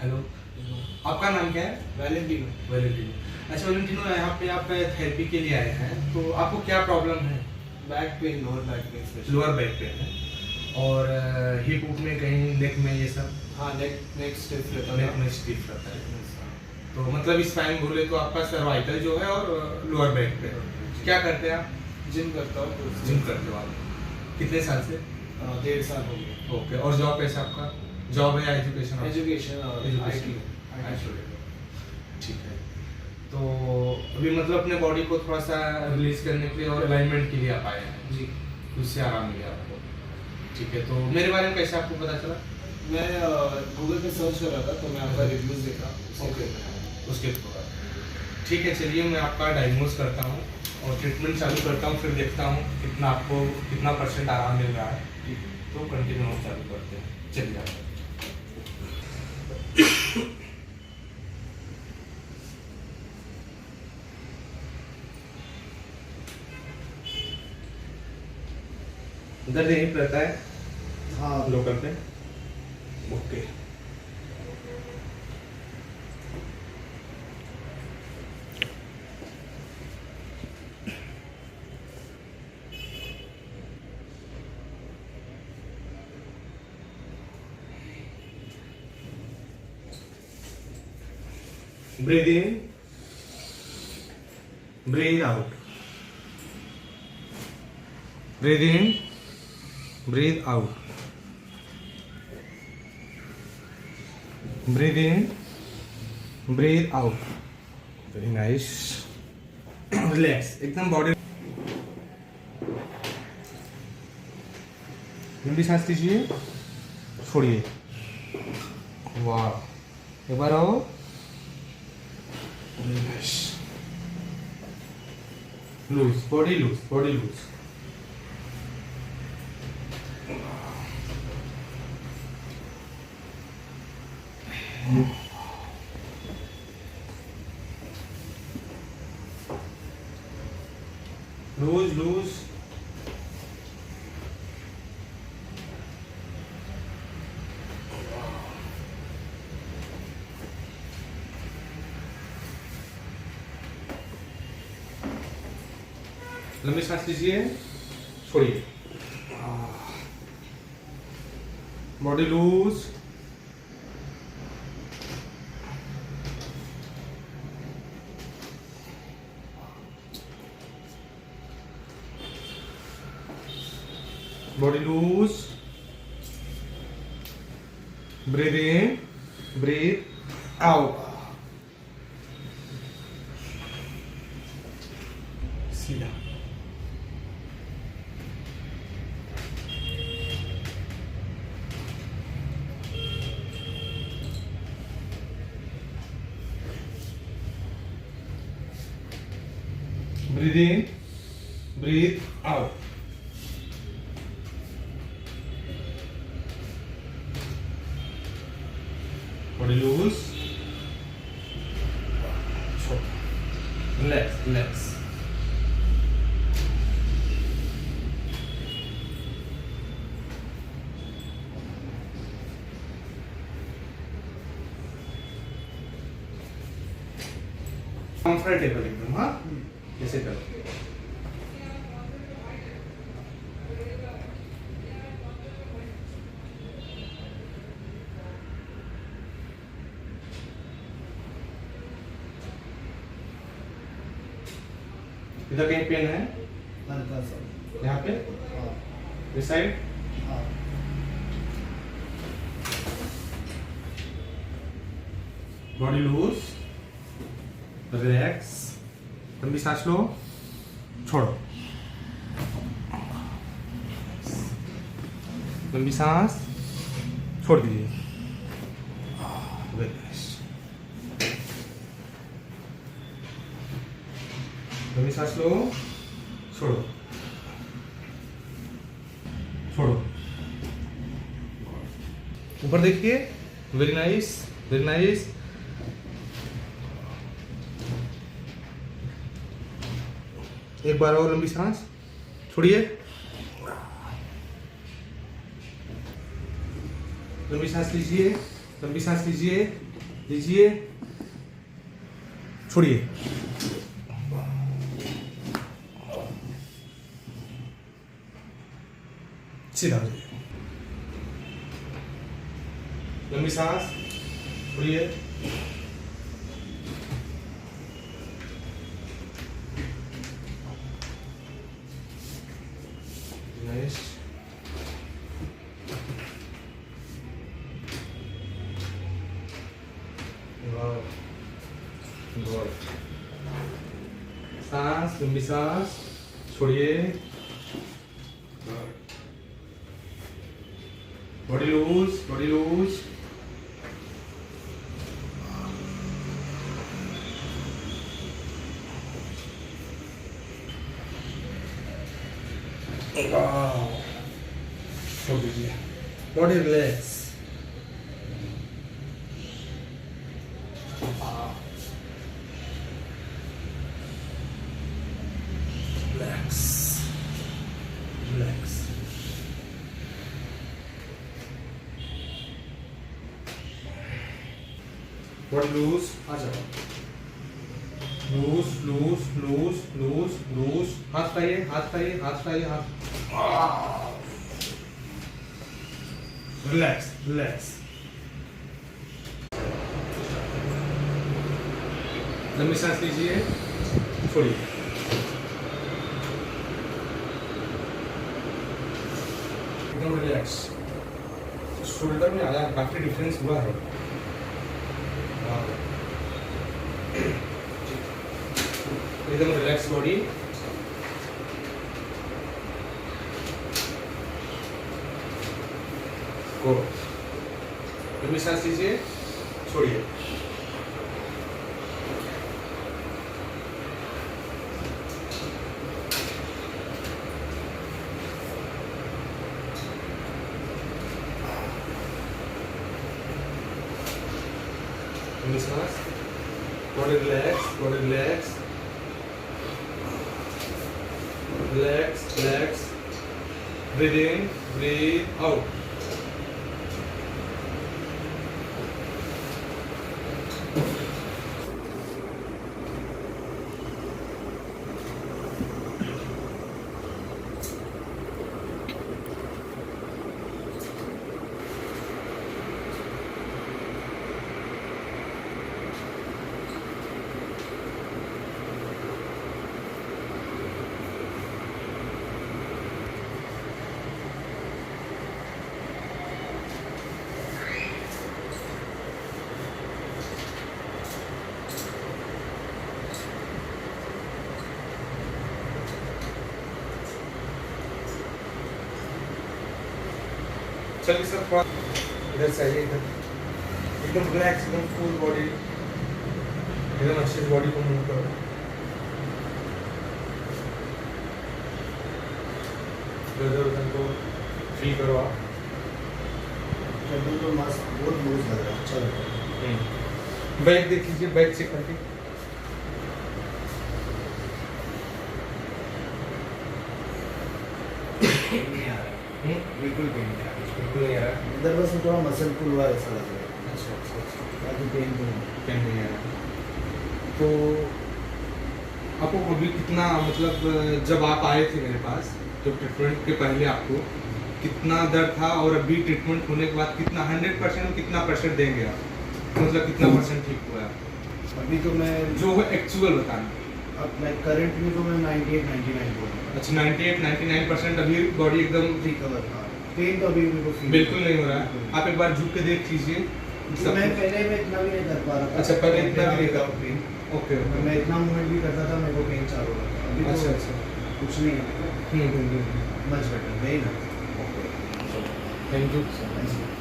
Hello, आपका नाम क्या है? वैलेंटिनो। वैलेंटिनो। अच्छा वैलेंटिनो, यहाँ पे आप थेरेपी के लिए आए हैं, तो आपको क्या प्रॉब्लम है? Back pain, lower back pain specially. Lower back pain है और हिप हुप में कहीं नेक में ये सब? हाँ, नेक स्टिफ रहता नेक था। में स्टिफ रहता है। तो मतलब इस टाइम बोले तो आपका सर्वाइकल जो है और लोअर बैक पे। क्या करते हैं आप? जिम करता हूँ। जिम करते हो आप? कितने साल से? 1.5 साल हो गया। ओके, और जॉब कैसे आपका? जॉब है या एजुकेशन? एजुकेशन और एजुकेशन। IT। ठीक है, तो अभी मतलब अपने बॉडी को थोड़ा सा रिलीज करने के लिए और अलाइनमेंट के लिए आप आए हैं जी। उससे आराम मिले आपको। ठीक है, तो मेरे बारे में कैसे आपको पता चला? मैं गूगल पे सर्च कर रहा था तो मैं आपका रिव्यूज देखा। ओके, उसके थ्रू। ठीक है, चलिए मैं आपका डायग्नोज करता हूँ और ट्रीटमेंट चालू करता हूँ, फिर देखता हूँ कितना परसेंट आराम मिल रहा है। तो कंटिन्यू हम चालू करते हैं, चलिए आप। दर्द यहीं पे रहता है? हाँ, लोकल पे। Okay, breathe in, breathe out, breathe in, breathe out, breathe in, breathe out. Very nice. Relax, एकदम बॉडी। लंबी सांस लीजिए, छोड़िए। वाह, एक बार आओ। Loose body, loose body, loose. Loose loose. लंबी सांस लीजिए, छोड़िए। Body loose. Body loose. Breathe in, breathe out. सीधा। Breathe in, breathe out. Body loose. Relax, relax. Comfortable एकदम। हाँ, जैसे करो। इधर कहीं पेन है? हल्का सा। यहाँ पे? हाँ। इस साइड? हाँ। Body loose, relax. लंबी सांस लो, छोड़ो। लंबी सांस, छोड़ दीजिए। Very nice. लंबी सांस लो, छोड़ो, छोड़ो। ऊपर देखिए। Very nice, very nice. एक बार और लंबी सांस, छोड़िए। लंबी सांस लीजिए, लंबी सांस लीजिए। लीजिए, छोड़िए, सीधा हो जाइए, लंबी सांस, छोड़िए, नाइस, गुड, सांस, लंबी सांस, छोड़िए, बॉडी लूज, बॉडी लूज, छोड़ दीजिए, body relax, relax, relax, body loose, आ जाओ, loose loose loose loose loose, हाथ पाइए, हाथ पाइए, हाथ पाइए, हाथ, रिलैक्स, रिलैक्स, लंबी सांस लीजिए, छोड़िए, एकदम रिलैक्स, शोल्डर में आया काफी डिफरेंस हुआ है, एकदम रिलैक्स बॉडी, को लंबी सांस लीजिए, छोड़िए, लंबी सांस, body relax, body relax, relax, relax, breathe in, breathe out. चलिए सर, थोड़ा इधर से आइए, इधर एकदम रिलैक्स, एकदम फुल बॉडी, एकदम अच्छे से बॉडी को मूव करो, इधर उधर को फील करो आप, टेबल तो मस्त, बहुत लूज लग रहा है, अच्छा लग रहा है। बैक देख लीजिए, बैक चेक करके, बिल्कुल पेन नहीं आ रहा, बिल्कुल नहीं आ रहा, इधर बस थोड़ा मसल पुल हुआ ऐसा लग रहा है, अच्छा अच्छा अच्छा, बाकी पेन नहीं है। पेन नहीं आ रहा। तो आपको अभी कितना, मतलब जब आप आए थे मेरे पास, जब ट्रीटमेंट के पहले आपको कितना दर्द था, और अभी ट्रीटमेंट होने के बाद कितना, 100% और कितना परसेंट देंगे आप, मतलब कितना परसेंट ठीक हुआ है अभी तो मैं जो है एक्चुअल बताना। अब मैं करंटली तो मैं 98-99 बोलूँ, अच्छा, 98-99% अभी बॉडी एकदम रिकवर। हाँ, पेन तो अभी मेरे को feel बिल्कुल नहीं नहीं हो रहा है, आप एक बार झुक के देख लीजिए। तो मैं पहले मैं इतना भी नहीं कर पा रहा था। अच्छा, पहले इतना भी नहीं कर, पेन, ओके ओके, मैं इतना मूवमेंट भी करता था, मेरे को पेन चालू होता था। अभी अच्छा तो अच्छा, कुछ नहीं है, मच बेटर, नहीं ना। Thank you. Thank you.